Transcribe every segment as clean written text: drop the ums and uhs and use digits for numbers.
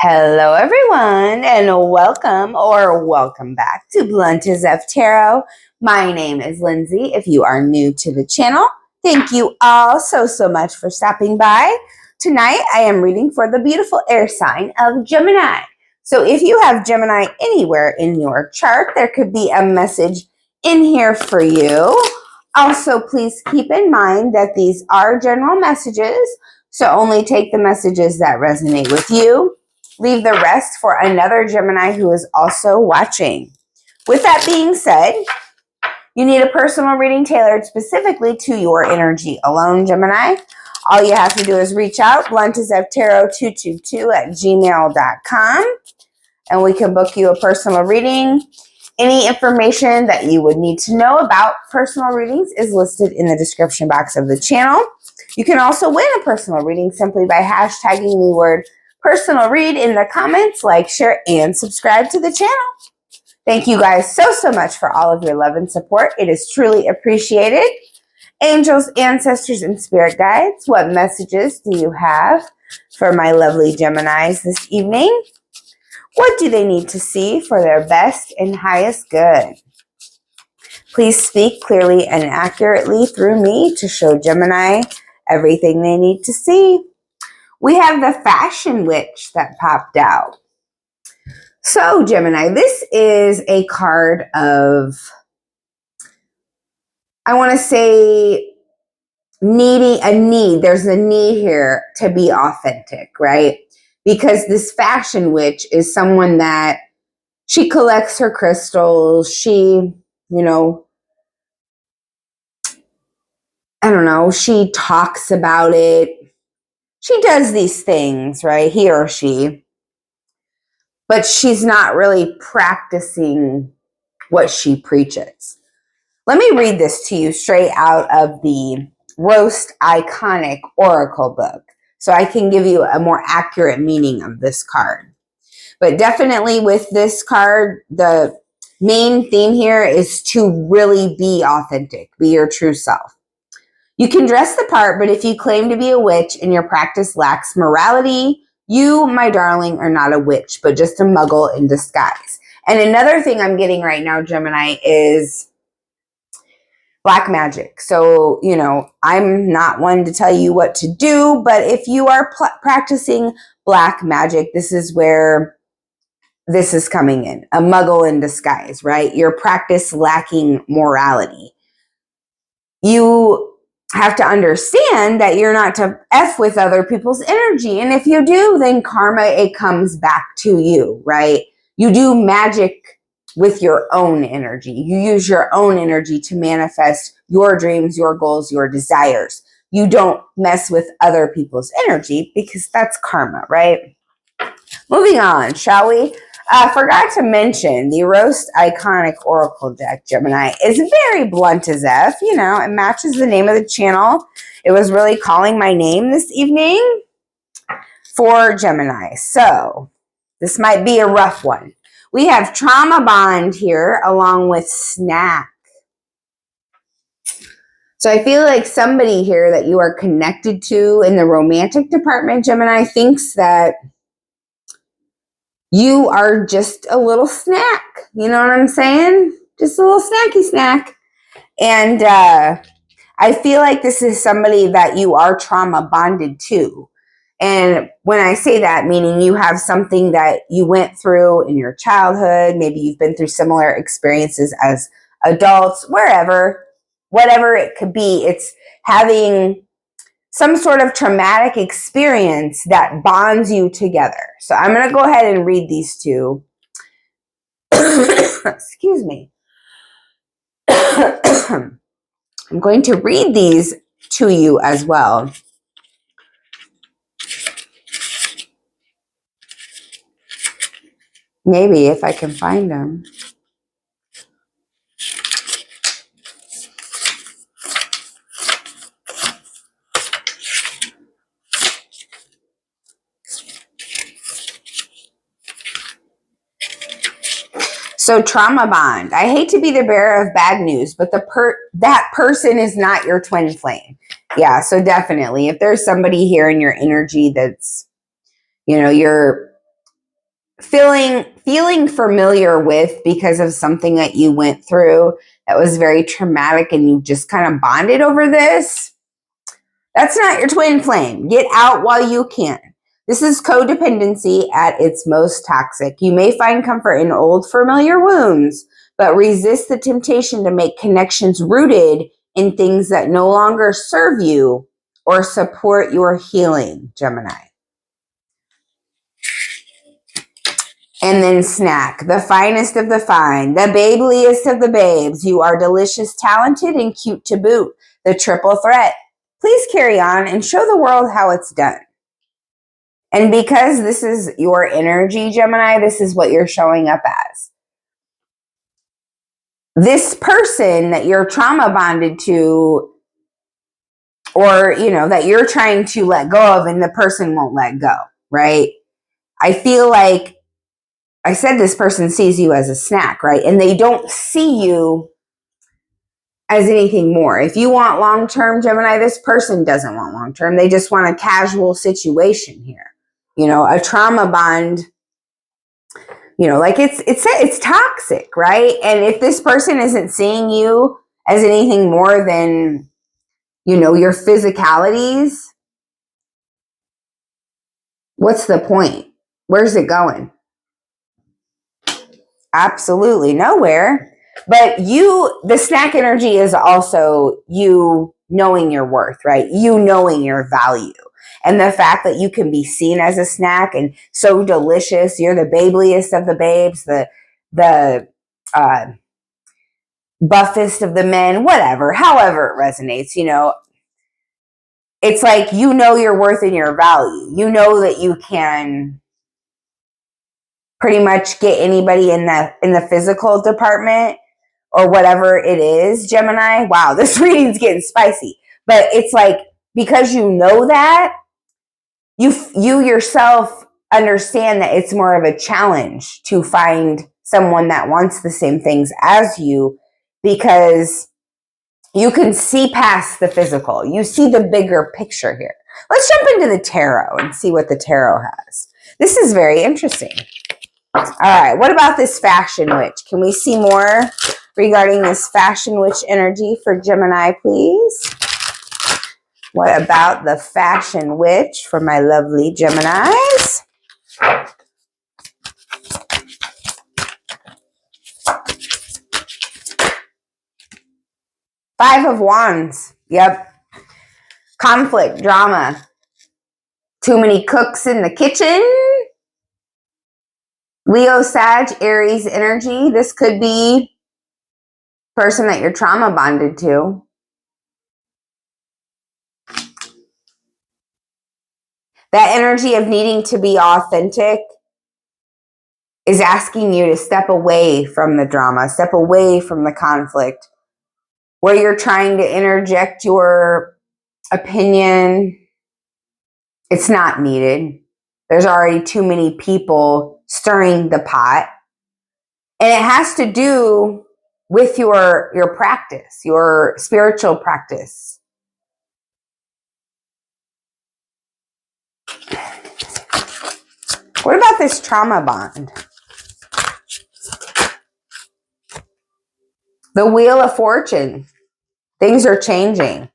Hello everyone and welcome back to Blunt as F Tarot. My name is Lindsay. If you are new to the channel, thank you all so much for stopping by. Tonight I am reading for the beautiful air sign of Gemini. So if you have Gemini anywhere in your chart, there could be a message in here for you. Also, please keep in mind that these are general messages, so only take the messages that resonate with you. Leave the rest for another Gemini who is also watching. With that being said, you need a personal reading tailored specifically to your energy alone, Gemini. All you have to do is reach out, bluntasftarot222@gmail.com, and we can book you a personal reading. Any information that you would need to know about personal readings is listed in the description box of the channel. You can also win a personal reading simply by hashtagging the word personal read in the comments. Like, share, and subscribe to the channel. Thank you guys so much for all of your love and support. It is truly appreciated. Angels, ancestors, and spirit guides, what messages do you have for my lovely Geminis this evening? What do they need to see for their best and highest good? Please speak clearly and accurately through me to show Gemini everything they need to see. We have the Fashion Witch that popped out. So, Gemini, this is a card of, I want to say, needing a need. There's a need here to be authentic, right? Because this Fashion Witch is someone that she collects her crystals. She, she talks about it. She does these things, right? He or she. But she's not really practicing what she preaches. Let me read this to you straight out of the Roast Iconic Oracle book, so I can give you a more accurate meaning of this card. But definitely with this card, the main theme here is to really be authentic, be your true self. You can dress the part, but if you claim to be a witch and your practice lacks morality, you, my darling, are not a witch, but just a muggle in disguise. And another thing I'm getting right now, Gemini, is black magic. So, I'm not one to tell you what to do, but if you are practicing black magic, this is where this is coming in. A muggle in disguise, right? Your practice lacking morality. You have to understand that you're not to F with other people's energy. And if you do, then karma, it comes back to you, right? You do magic with your own energy. You use your own energy to manifest your dreams, your goals, your desires. You don't mess with other people's energy because that's karma, right? Moving on, shall we? Forgot to mention the Roast Iconic Oracle deck, Gemini, is very blunt as F. It matches the name of the channel. It was really calling my name this evening for Gemini. So this might be a rough one. We have Trauma Bond here along with Snack. So I feel like somebody here that you are connected to in the romantic department, Gemini, thinks that you are just a little snack. You know what I'm saying? Just a little snacky snack. And I feel like this is somebody that you are trauma bonded to. And when I say that, meaning you have something that you went through in your childhood. Maybe you've been through similar experiences as adults, wherever, whatever it could be. It's having some sort of traumatic experience that bonds you together. So I'm going to go ahead and read these two. Excuse me. I'm going to read these to you as well. Maybe if I can find them. So trauma bond. I hate to be the bearer of bad news, but that person is not your twin flame. Yeah, so definitely. If there's somebody here in your energy that's, you're feeling familiar with because of something that you went through that was very traumatic and you just kind of bonded over this. That's not your twin flame. Get out while you can. This is codependency at its most toxic. You may find comfort in old familiar wounds, but resist the temptation to make connections rooted in things that no longer serve you or support your healing, Gemini. And then snack, the finest of the fine, the babeliest of the babes. You are delicious, talented, and cute to boot. The triple threat. Please carry on and show the world how it's done. And because this is your energy, Gemini, this is what you're showing up as. This person that you're trauma bonded to, or, that you're trying to let go of and the person won't let go, right? I feel like I said this person sees you as a snack, right? And they don't see you as anything more. If you want long-term, Gemini, this person doesn't want long-term. They just want a casual situation here. A trauma bond, like it's toxic, right? And if this person isn't seeing you as anything more than, your physicalities, what's the point? Where's it going? Absolutely nowhere. But the snack energy is also you knowing your worth, right? You knowing your value. And the fact that you can be seen as a snack and so delicious, you're the babeliest of the babes, the buffest of the men, whatever, however it resonates, it's like, your worth and your value. You know that you can pretty much get anybody in the physical department or whatever it is, Gemini. Wow, this reading's getting spicy. But it's like, because you know that, you yourself understand that it's more of a challenge to find someone that wants the same things as you, because you can see past the physical. You see the bigger picture here. Let's jump into the tarot and see what the tarot has. This is very interesting. All right, what about this fashion witch? Can we see more regarding this fashion witch energy for Gemini, please? What about the fashion witch for my lovely Geminis? Five of Wands. Yep. Conflict, drama. Too many cooks in the kitchen. Leo, Sag, Aries energy. This could be person that you're trauma bonded to. That energy of needing to be authentic is asking you to step away from the drama, step away from the conflict, where you're trying to interject your opinion. It's not needed. There's already too many people stirring the pot. And it has to do with your practice, your spiritual practice. What about this trauma bond? The Wheel of Fortune. Things are changing.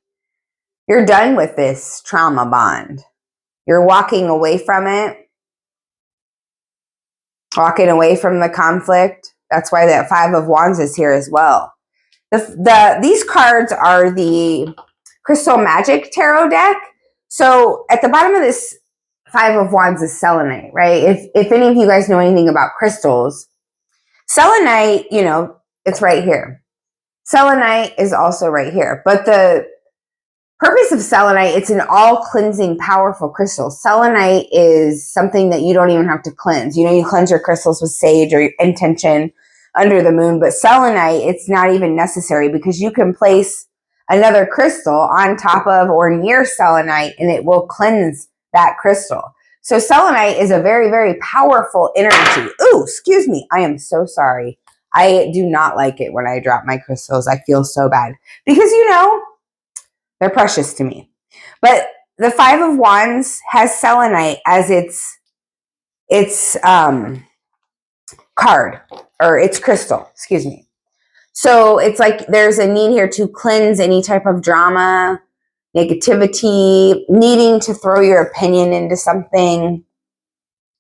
You're done with this trauma bond. You're walking away from it. Walking away from the conflict. That's why that Five of Wands is here as well. These cards are the Crystal Magic Tarot deck. So at the bottom of this Five of Wands is selenite, right? If any of you guys know anything about crystals, selenite, it's right here. Selenite is also right here. But the purpose of selenite, it's an all-cleansing, powerful crystal. Selenite is something that you don't even have to cleanse. You cleanse your crystals with sage or intention under the moon. But selenite, it's not even necessary because you can place another crystal on top of or near selenite and it will cleanse that crystal. So selenite is a very, very powerful energy. Ooh, excuse me. I am so sorry. I do not like it when I drop my crystals. I feel so bad because, they're precious to me. But the Five of Wands has selenite as its card, or it's crystal, excuse me. So it's like there's a need here to cleanse any type of drama, negativity, needing to throw your opinion into something.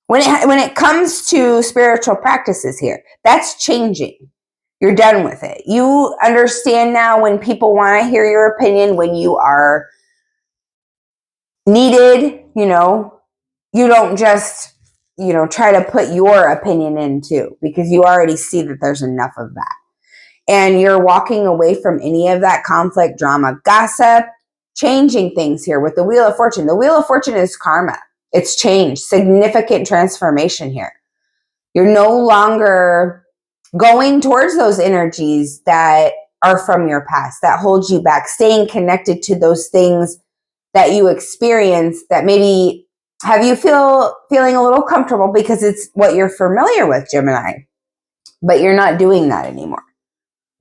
When it comes to spiritual practices here, that's changing. You're done with it. You understand now when people want to hear your opinion, when you are needed, you don't just, try to put your opinion in too, because you already see that there's enough of that. And you're walking away from any of that conflict, drama, gossip, changing things here with the Wheel of Fortune. The Wheel of Fortune is karma. It's change, significant transformation here. You're no longer going towards those energies that are from your past, that hold you back, staying connected to those things that you experienced that maybe have you feeling a little comfortable because it's what you're familiar with, Gemini, but you're not doing that anymore.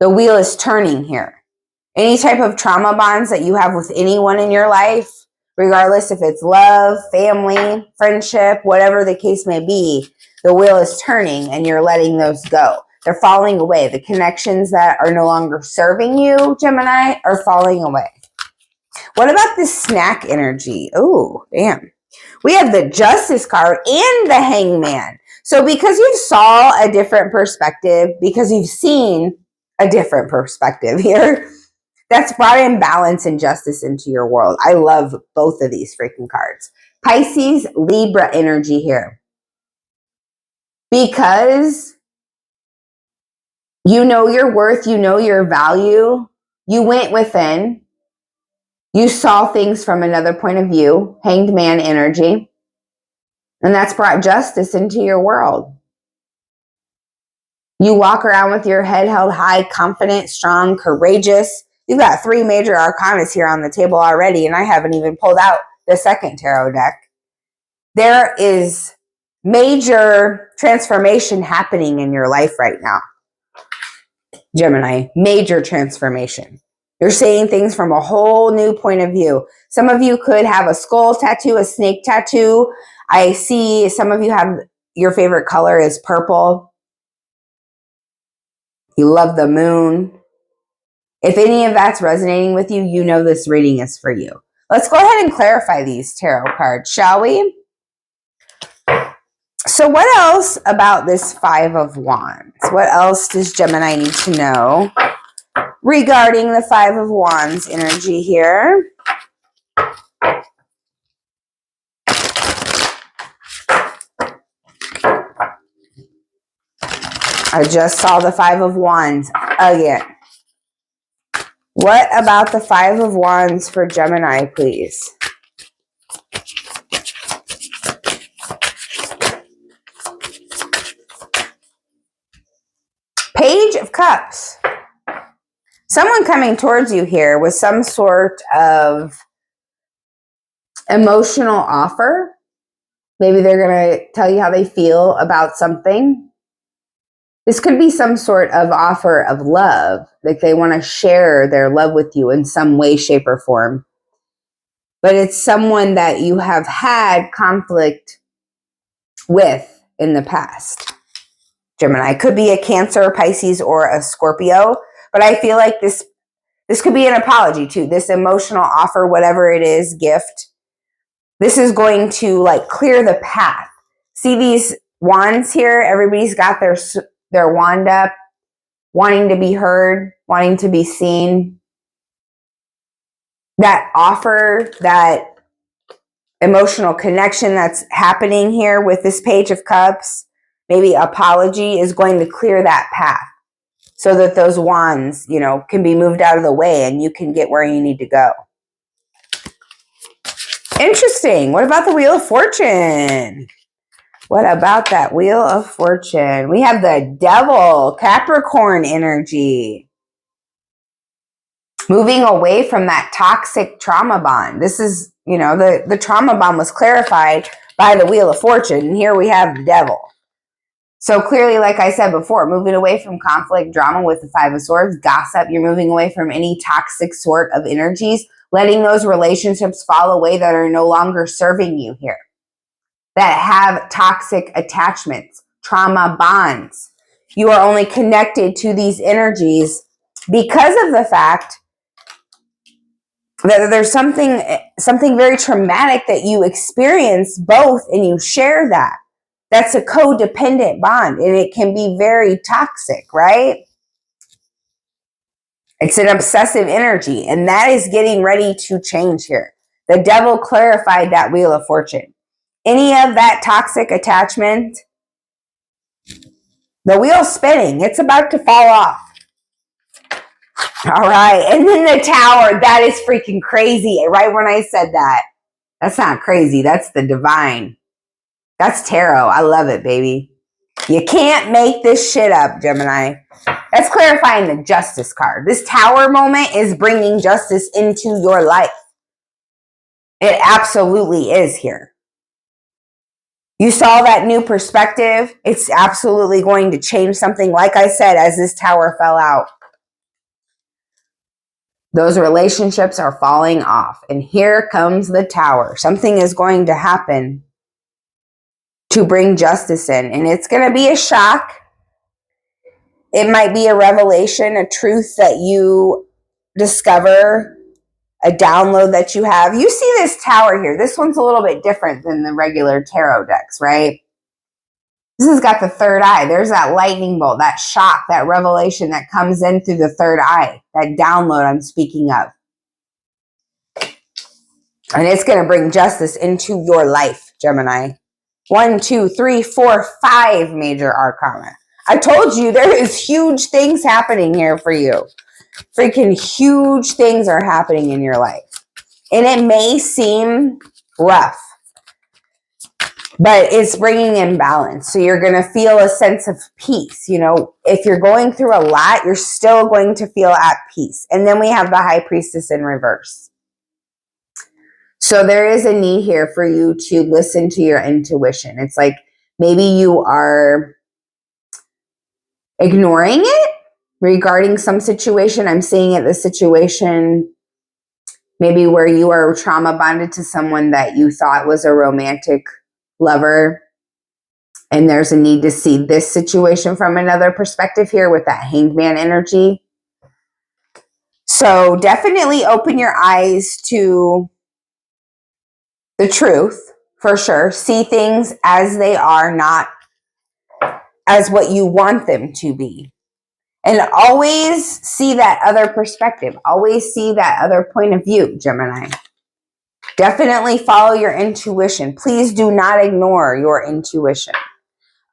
The wheel is turning here. Any type of trauma bonds that you have with anyone in your life, regardless if it's love, family, friendship, whatever the case may be, the wheel is turning and you're letting those go. They're falling away. The connections that are no longer serving you, Gemini, are falling away. What about this snack energy? Oh, damn. We have the Justice card and the Hangman. So because you saw a different perspective, because you've seen a different perspective here, that's brought in balance and justice into your world. I love both of these freaking cards. Pisces, Libra energy here. Because you know your worth, you know your value, you went within, you saw things from another point of view, Hanged Man energy, and that's brought justice into your world. You walk around with your head held high, confident, strong, courageous. You've got 3 major arcanas here on the table already, and I haven't even pulled out the second tarot deck. There is major transformation happening in your life right now, Gemini. Major transformation. You're seeing things from a whole new point of view. Some of you could have a skull tattoo, a snake tattoo. I see some of you have your favorite color is purple. You love the moon. If any of that's resonating with you, you know this reading is for you. Let's go ahead and clarify these tarot cards, shall we? So what else about this 5 of Wands? What else does Gemini need to know regarding the 5 of Wands energy here? I just saw the 5 of Wands again. What about the 5 of Wands for Gemini, please? Page of Cups. Someone coming towards you here with some sort of emotional offer. Maybe they're going to tell you how they feel about something. This could be some sort of offer of love, like they want to share their love with you in some way, shape, or form. But it's someone that you have had conflict with in the past. Gemini could be a Cancer, Pisces, or a Scorpio, but I feel like this could be an apology too. This emotional offer, whatever it is, gift. This is going to like clear the path. See these wands here? Everybody's got their wand up, wanting to be heard, wanting to be seen. That offer, that emotional connection that's happening here with this Page of Cups, maybe apology, is going to clear that path so that those wands, can be moved out of the way and you can get where you need to go. Interesting. What about the Wheel of Fortune? What about that Wheel of Fortune? We have the Devil, Capricorn energy. Moving away from that toxic trauma bond. This is, the trauma bond was clarified by the Wheel of Fortune. And here we have the Devil. So clearly, like I said before, moving away from conflict, drama with the 5 of Swords, gossip. You're moving away from any toxic sort of energies, letting those relationships fall away that are no longer serving you here, that have toxic attachments, trauma bonds. You are only connected to these energies because of the fact that there's something very traumatic that you experience both, and you share that. That's a codependent bond, and it can be very toxic, right? It's an obsessive energy, and that is getting ready to change here. The devil clarified that Wheel of Fortune. Any of that toxic attachment, the wheel's spinning. It's about to fall off. All right. And then the Tower, that is freaking crazy. Right when I said that. That's not crazy. That's the divine. That's tarot. I love it, baby. You can't make this shit up, Gemini. That's clarifying the Justice card. This Tower moment is bringing justice into your life. It absolutely is here. You saw that new perspective. It's absolutely going to change something. Like I said, as this Tower fell out, those relationships are falling off. And here comes the Tower. Something is going to happen to bring justice in. And it's going to be a shock. It might be a revelation, a truth that you discover, a download that you have. You see this Tower here. This one's a little bit different than the regular tarot decks, right? This has got the third eye. There's that lightning bolt, that shock, that revelation that comes in through the third eye, that download I'm speaking of. And it's going to bring justice into your life, Gemini. 1, 2, 3, 4, 5 major arcana. I told you there is huge things happening here for you. Freaking huge things are happening in your life. And it may seem rough, but it's bringing in balance. So you're going to feel a sense of peace. You know, if you're going through a lot, you're still going to feel at peace. And then we have the High Priestess in reverse. So there is a need here for you to listen to your intuition. It's like maybe you are ignoring it regarding some situation. I'm seeing it, the situation maybe where you are trauma bonded to someone that you thought was a romantic lover. And there's a need to see this situation from another perspective here with that Hanged Man energy. So definitely open your eyes to the truth, for sure. See things as they are, not as what you want them to be. And always see that other perspective. Always see that other point of view, Gemini. Definitely follow your intuition. Please do not ignore your intuition.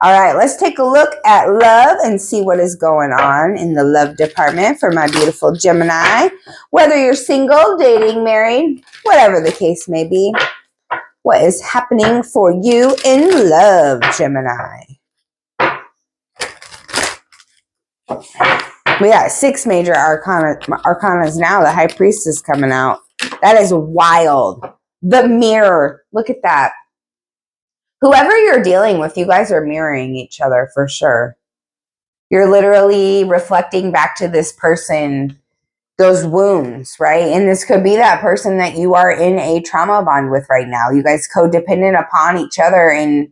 All right, let's take a look at love and see what is going on in the love department for my beautiful Gemini. Whether you're single, dating, married, whatever the case may be. What is happening for you in love, Gemini? We got 6 major arcanas now. The High Priestess coming out. That is wild. The Mirror. Look at that. Whoever you're dealing with, you guys are mirroring each other for sure. You're literally reflecting back to this person those wounds, right? And this could be that person that you are in a trauma bond with right now. You guys codependent upon each other, and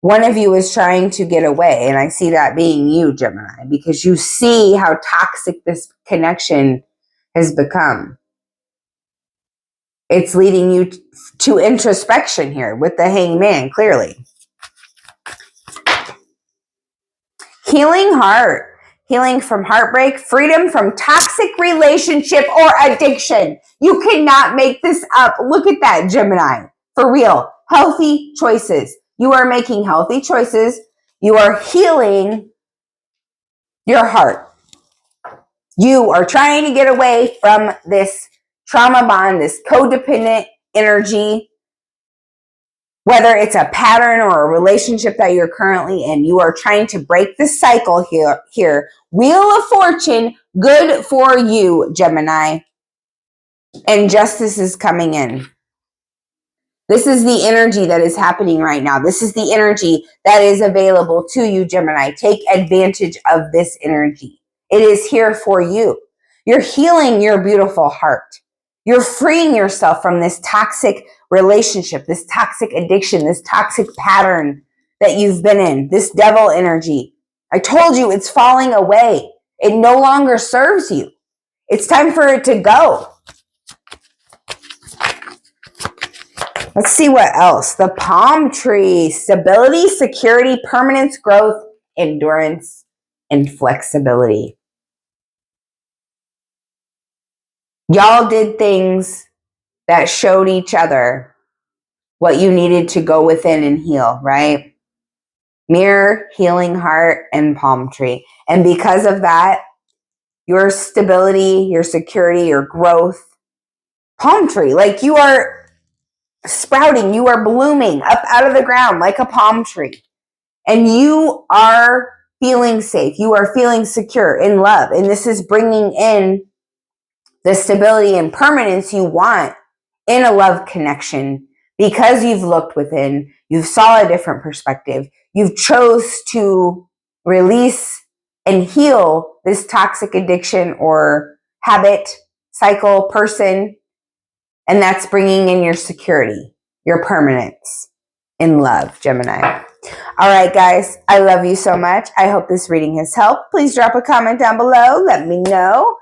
one of you is trying to get away. And I see that being you, Gemini, because you see how toxic this connection has become. It's leading you to introspection here with the Hanged Man, clearly. Healing heart. Healing from heartbreak. Freedom from toxic relationship or addiction. You cannot make this up. Look at that, Gemini. For real. Healthy choices. You are making healthy choices. You are healing your heart. You are trying to get away from this trauma bond, this codependent energy, whether it's a pattern or a relationship that you're currently in. You are trying to break the cycle here. Wheel of Fortune, good for you, Gemini. And justice is coming in. This is the energy that is happening right now. This is the energy that is available to you, Gemini. Take advantage of this energy. It is here for you. You're healing your beautiful heart. You're freeing yourself from this toxic relationship, this toxic addiction, this toxic pattern that you've been in, this devil energy. I told you it's falling away. It no longer serves you. It's time for it to go. Let's see what else. The palm tree, stability, security, permanence, growth, endurance, and flexibility. Y'all did things that showed each other what you needed to go within and heal, right? Mirror, healing heart, and palm tree. And because of that, your stability, your security, your growth, palm tree, like you are sprouting, you are blooming up out of the ground like a palm tree. And you are feeling safe. You are feeling secure in love. And this is bringing in the stability and permanence you want in a love connection because you've looked within, you've saw a different perspective, you've chose to release and heal this toxic addiction or habit, cycle, person, and that's bringing in your security, your permanence in love, Gemini. All right, guys, I love you so much. I hope this reading has helped. Please drop a comment down below. Let me know.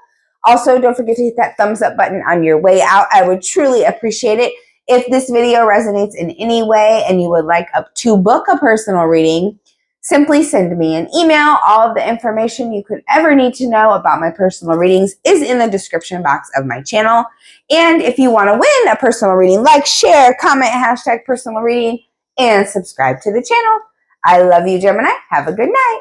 Also, don't forget to hit that thumbs up button on your way out. I would truly appreciate it. If this video resonates in any way and you would like to book a personal reading, simply send me an email. All of the information you could ever need to know about my personal readings is in the description box of my channel. And if you want to win a personal reading, like, share, comment, hashtag personal reading, and subscribe to the channel. I love you, Gemini. Have a good night.